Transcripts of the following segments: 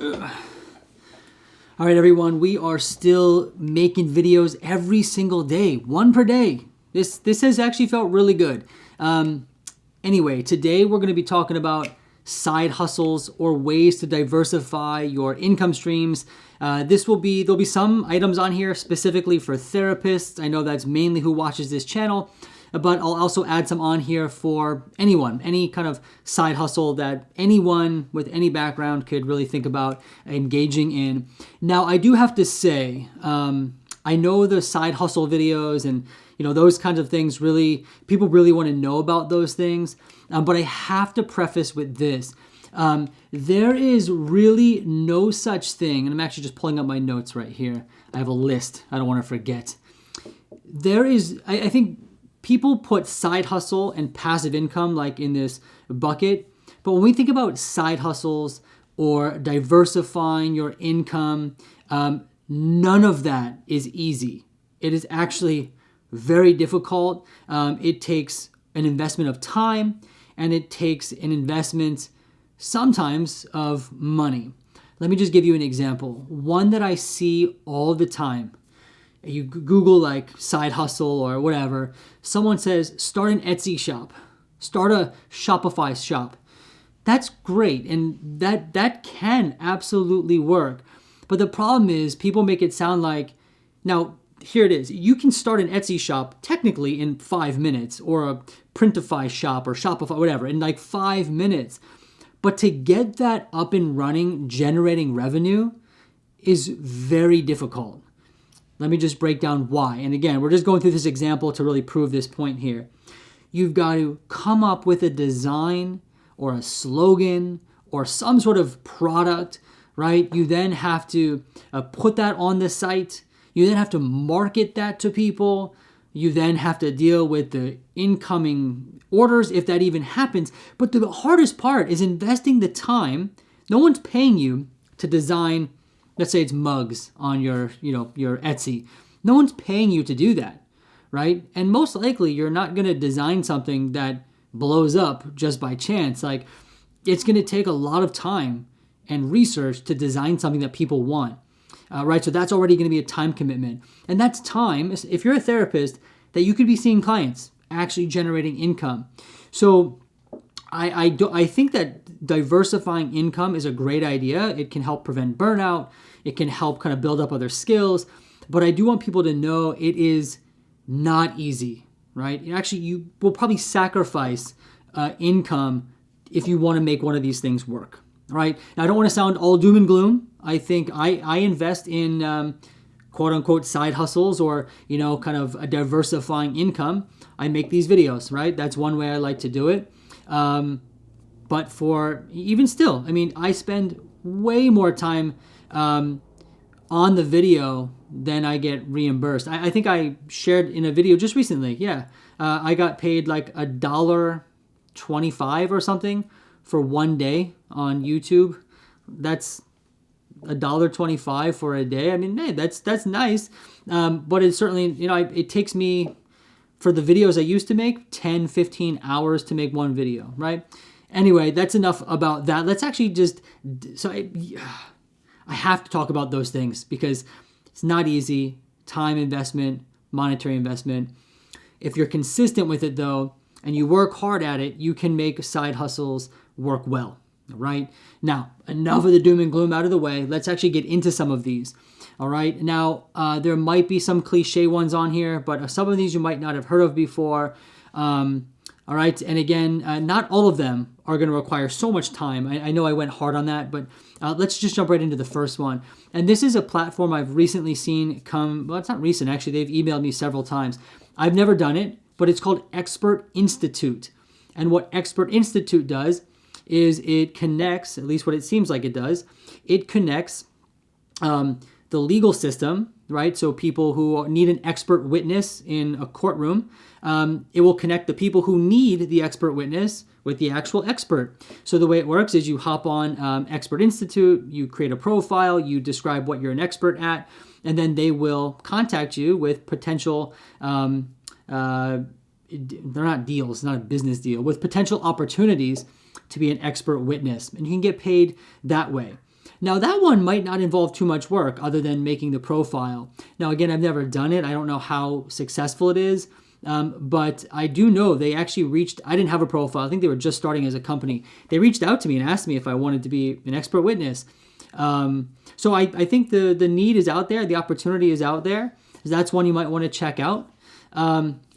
All right, everyone, we are still making videos every single day, one per day. This has actually felt really good. Anyway, today we're going to be talking about side hustles or ways to diversify your income streams. There'll be some items on here specifically for therapists. I know that's mainly who watches this channel, but I'll also add some on here for anyone, any kind of side hustle that anyone with any background could really think about engaging in. Now, I do have to say, I know the side hustle videos and those kinds of things people really want to know about those things. But I have to preface with this. There is really no such thing, and I'm actually just pulling up my notes right here. I have a list. I don't want to forget. I think people put side hustle and passive income like in this bucket. But when we think about side hustles or diversifying your income, none of that is easy. It is actually very difficult. It takes an investment of time, and it takes an investment sometimes of money. Let me just give you an example. One that I see all the time. You Google like side hustle or whatever. Someone says, start an Etsy shop, start a Shopify shop. That's great. And that can absolutely work. But the problem is people make it sound like, now here it is. You can start an Etsy shop technically in 5 minutes, or a Printify shop or Shopify, whatever, in like 5 minutes. But to get that up and running, generating revenue is very difficult. Let me just break down why. And again, we're just going through this example to really prove this point here. You've got to come up with a design or a slogan or some sort of product, right? You then have to put that on the site. You then have to market that to people. You then have to deal with the incoming orders, if that even happens. But the hardest part is investing the time. No one's paying you to design, let's say it's mugs on your Etsy. No one's paying you to do that, right? And most likely you're not going to design something that blows up just by chance. Like, it's going to take a lot of time and research to design something that people want. Right, so that's already going to be a time commitment. And that's time, if you're a therapist, that you could be seeing clients, actually generating income. So I think that diversifying income is a great idea. It can help prevent burnout. It can help kind of build up other skills. But I do want people to know it is not easy, right? Actually, you will probably sacrifice income if you want to make one of these things work. Right? Now, I don't want to sound all doom and gloom. I think I invest in quote unquote side hustles or, kind of a diversifying income. I make these videos, right? That's one way I like to do it. But for even still, I spend way more time on the video than I get reimbursed. I think I shared in a video just recently. Yeah. I got paid like $1.25 or something for one day on YouTube. That's $1.25 for a day. Hey, that's nice. But it's certainly, it takes me, for the videos I used to make, 10, 15 hours to make one video, right? Anyway, that's enough about that. Let's actually I have to talk about those things because it's not easy. Time investment, monetary investment. If you're consistent with it though, and you work hard at it, you can make side hustles work well, right? Now, enough of the doom and gloom out of the way. Let's actually get into some of these, all right? Now, there might be some cliche ones on here, but some of these you might not have heard of before, all right? And again, not all of them are going to require so much time. I know I went hard on that, but let's just jump right into the first one. And this is a platform I've recently seen come, well, it's not recent, actually. They've emailed me several times. I've never done it, but it's called Expert Institute. And what Expert Institute does is it connects, at least what it seems like it does, it connects the legal system, right? So people who need an expert witness in a courtroom, it will connect the people who need the expert witness with the actual expert. So the way it works is you hop on Expert Institute, you create a profile, you describe what you're an expert at, and then they will contact you with potential they're not deals, not a business deal, with potential opportunities to be an expert witness. And you can get paid that way. Now that one might not involve too much work other than making the profile. Now again, I've never done it. I don't know how successful it is, but I do know they actually I didn't have a profile. I think they were just starting as a company. They reached out to me and asked me if I wanted to be an expert witness. So I think the need is out there. The opportunity is out there. So that's one you might want to check out.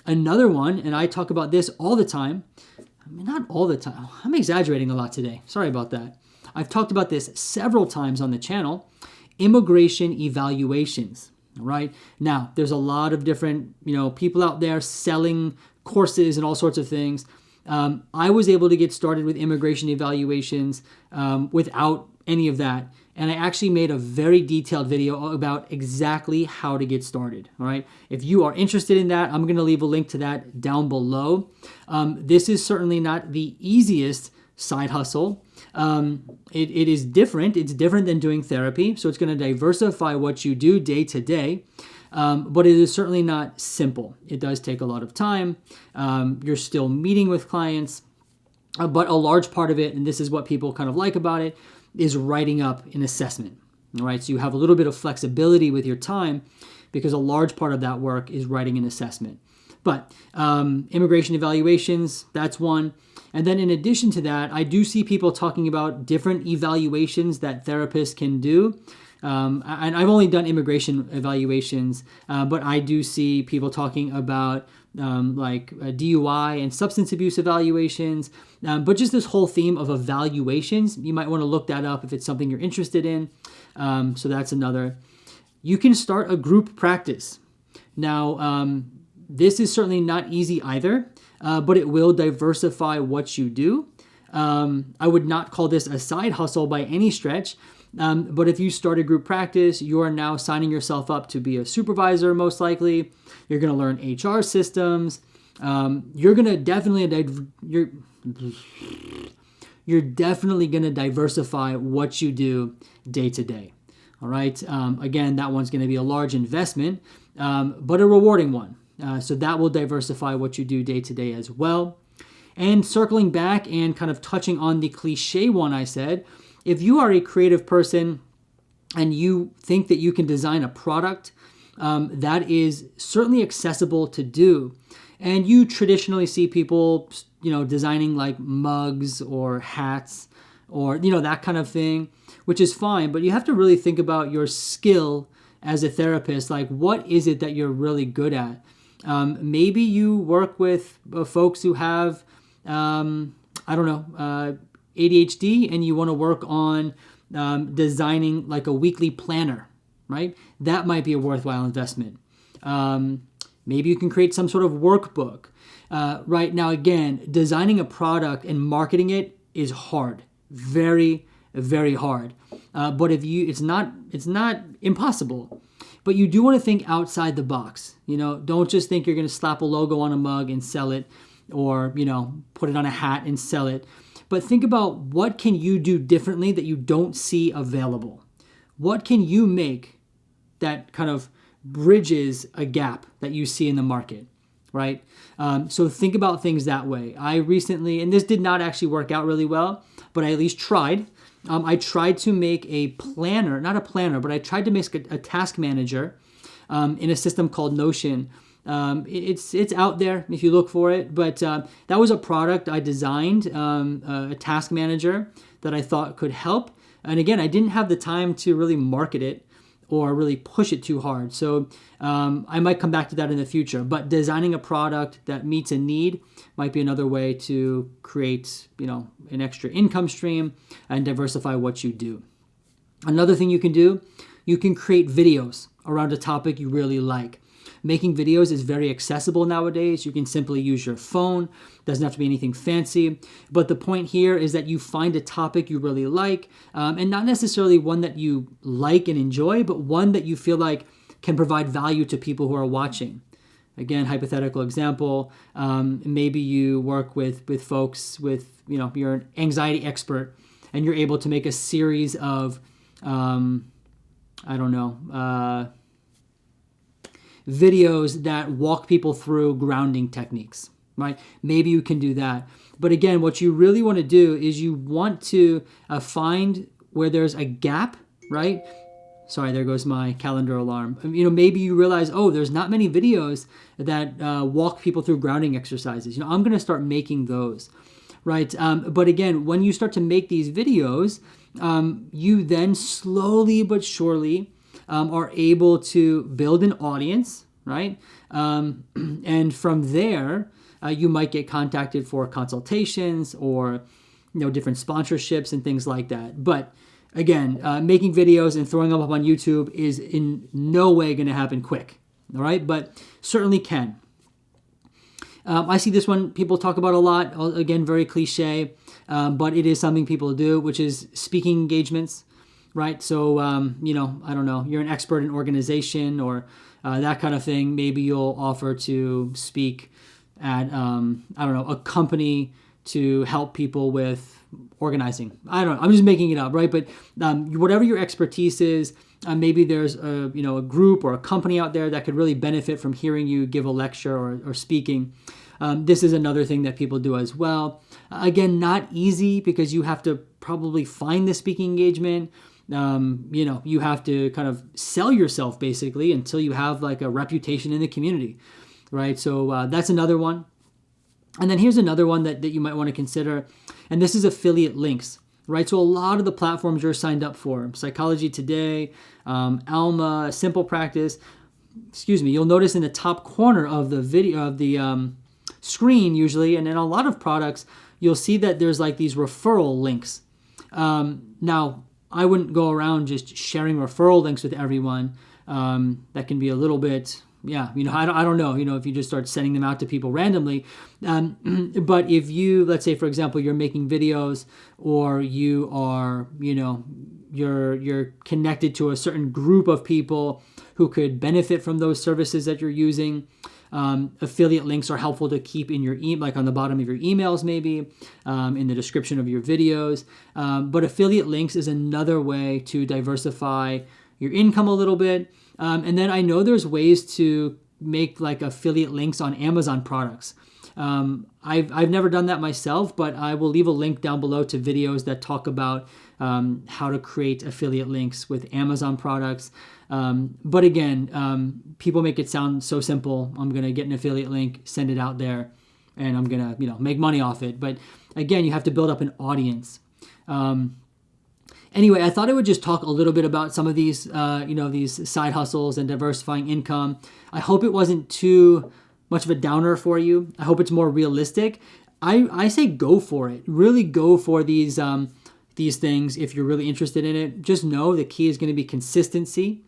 Another one, and I talk about this all the time. I mean, not all the time. I'm exaggerating a lot today. Sorry about that. I've talked about this several times on the channel. Immigration evaluations. All right. Now, there's a lot of different, people out there selling courses and all sorts of things. I was able to get started with immigration evaluations without any of that. And I actually made a very detailed video about exactly how to get started. All right. If you are interested in that, I'm going to leave a link to that down below. This is certainly not the easiest side hustle. It is different. It's different than doing therapy. So it's going to diversify what you do day to day. But it is certainly not simple. It does take a lot of time. You're still meeting with clients. But a large part of it, and this is what people kind of like about it, is writing up an assessment. All right, so you have a little bit of flexibility with your time because a large part of that work is writing an assessment. But immigration evaluations, that's one. And then in addition to that, I do see people talking about different evaluations that therapists can do. And I've only done immigration evaluations, but I do see people talking about DUI and substance abuse evaluations, but just this whole theme of evaluations. You might want to look that up if it's something you're interested in. So that's another. You can start a group practice. Now, this is certainly not easy either, but it will diversify what you do. I would not call this a side hustle by any stretch. But if you start a group practice, you are now signing yourself up to be a supervisor, most likely. You're going to learn HR systems. You're definitely going to diversify what you do day to day. All right. Again, that one's going to be a large investment, but a rewarding one. So that will diversify what you do day to day as well. And circling back and kind of touching on the cliche one I said, if you are a creative person and you think that you can design a product, that is certainly accessible to do. And you traditionally see people, designing like mugs or hats or, that kind of thing, which is fine. But you have to really think about your skill as a therapist. Like, what is it that you're really good at? Maybe you work with folks who have, ADHD, and you want to work on designing like a weekly planner, right? That might be a worthwhile investment. Maybe you can create some sort of workbook. Right now, again, designing a product and marketing it is hard, very, very hard. But it's not impossible. But you do want to think outside the box. Don't just think you're going to slap a logo on a mug and sell it, or put it on a hat and sell it. But think about what can you do differently that you don't see available. What can you make that kind of bridges a gap that you see in the market, right? So think about things that way. I recently, and this did not actually work out really well, but I at least tried. I tried to make a planner, not a planner, but I tried to make a task manager in a system called Notion. It's out there if you look for it, but that was a product I designed, a task manager that I thought could help. And again, I didn't have the time to really market it or really push it too hard. So I might come back to that in the future, but designing a product that meets a need might be another way to create, an extra income stream and diversify what you do. Another thing you can do, you can create videos around a topic you really like. Making videos is very accessible nowadays. You can simply use your phone. Doesn't have to be anything fancy. But the point here is that you find a topic you really like, and not necessarily one that you like and enjoy, but one that you feel like can provide value to people who are watching. Again, hypothetical example, maybe you work with folks with, you're an anxiety expert, and you're able to make a series of, videos that walk people through grounding techniques, right? Maybe you can do that. But again, what you really want to do is you want to find where there's a gap, right? Sorry, there goes my calendar alarm. Maybe you realize, oh, there's not many videos that walk people through grounding exercises. I'm going to start making those, right? But again, when you start to make these videos, you then slowly but surely are able to build an audience, right? And from there, you might get contacted for consultations or different sponsorships and things like that. But again, making videos and throwing them up on YouTube is in no way going to happen quick, all right? But certainly can. I see this one people talk about a lot. Again, very cliche, but it is something people do, which is speaking engagements, right? So, I don't know, you're an expert in organization or that kind of thing. Maybe you'll offer to speak at, a company to help people with organizing. I don't know. I'm just making it up, right? But whatever your expertise is, maybe there's a group or a company out there that could really benefit from hearing you give a lecture or speaking. This is another thing that people do as well. Again, not easy because you have to probably find the speaking engagement. You have to kind of sell yourself basically until you have like a reputation in the community, right? So that's another one. And then here's another one that you might want to consider, and this is affiliate links, right? So a lot of the platforms you're signed up for, Psychology Today, Alma, Simple Practice, you'll notice in the top corner of the video, of the screen usually, and in a lot of products, you'll see that there's like these referral links. Now, I wouldn't go around just sharing referral links with everyone. That can be a little bit... I don't know, if you just start sending them out to people randomly. But if you, let's say, for example, you're making videos or you are, you're connected to a certain group of people who could benefit from those services that you're using, affiliate links are helpful to keep in your like on the bottom of your emails, maybe in the description of your videos. But affiliate links is another way to diversify your income a little bit. And then I know there's ways to make like affiliate links on Amazon products. I've never done that myself, but I will leave a link down below to videos that talk about how to create affiliate links with Amazon products. But again, people make it sound so simple. I'm going to get an affiliate link, send it out there, and I'm going to make money off it. But again, you have to build up an audience. Anyway, I thought I would just talk a little bit about some of these, these side hustles and diversifying income. I hope it wasn't too much of a downer for you. I hope it's more realistic. I say go for it. Really go for these things if you're really interested in it. Just know the key is going to be consistency,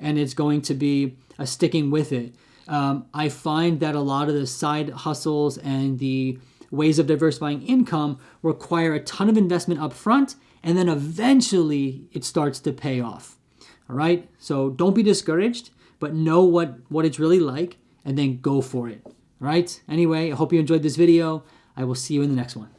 and it's going to be sticking with it. I find that a lot of the side hustles and the ways of diversifying income require a ton of investment up front, and then eventually it starts to pay off. All right? So don't be discouraged, but know what it's really like, and then go for it. All right? Anyway, I hope you enjoyed this video. I will see you in the next one.